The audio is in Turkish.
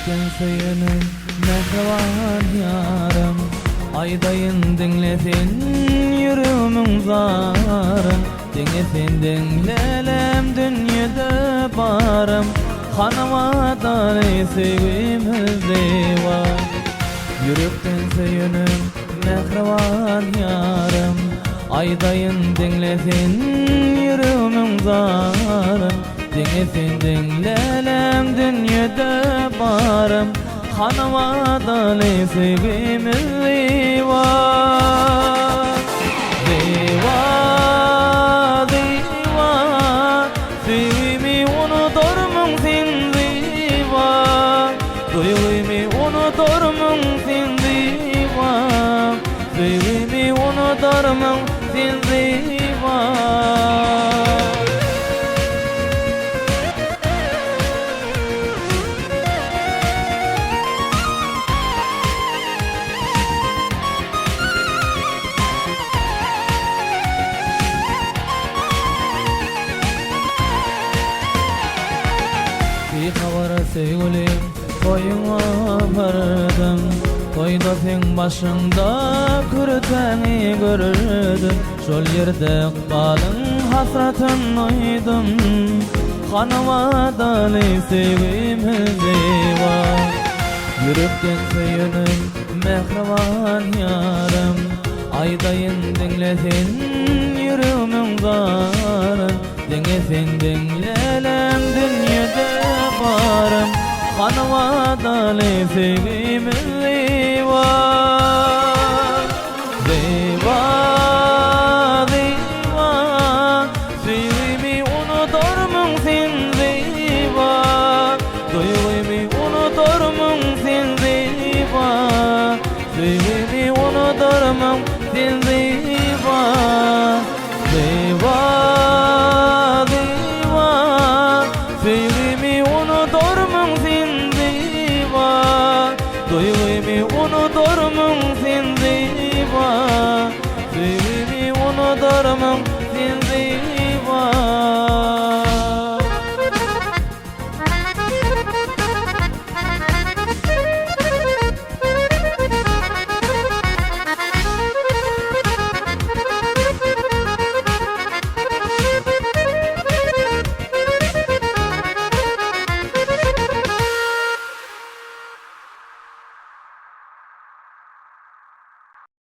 Yürekten söyünüm mehriban yarım, aydayın dinlesin yüreğimin zarım. Dinlesin dinlelem dünyada barım, hanıma dalay sevgimizde var. Yürekten söyünüm mehriban yarım, aydayın dinlesin yüreğimin zarım. Dinlesin dinlelem dünyada barım, hanıma dalay sevgimizde var. Diva, diva, sevgimi unuturmun sen diva. Duygumu unuturmun sen diva. Sevgimi unuturmun sen diva. Bir havara sevgilim toyuna vardım, toyda sen başında kürteni gördüm. Şol yerde kalın hasratın oydum, hanıma dalay sevgimizde var. Yürekten söyünüm mehriban yarım, aydayın dinlesin yüreğimin zarım. Dinlesin dinlelem dünyada barım, hanıma dalay sevgimizde var. Diva, diva, sevgimi unuturmun sen diva. Duygumu unuturmun sen diva. Sevgimi unuturmun sen diva. Diva, diva, sevgimi unuturmun sen diva. Duygumu unuturmun sen diva. Sevgimi unuturmun sen diva.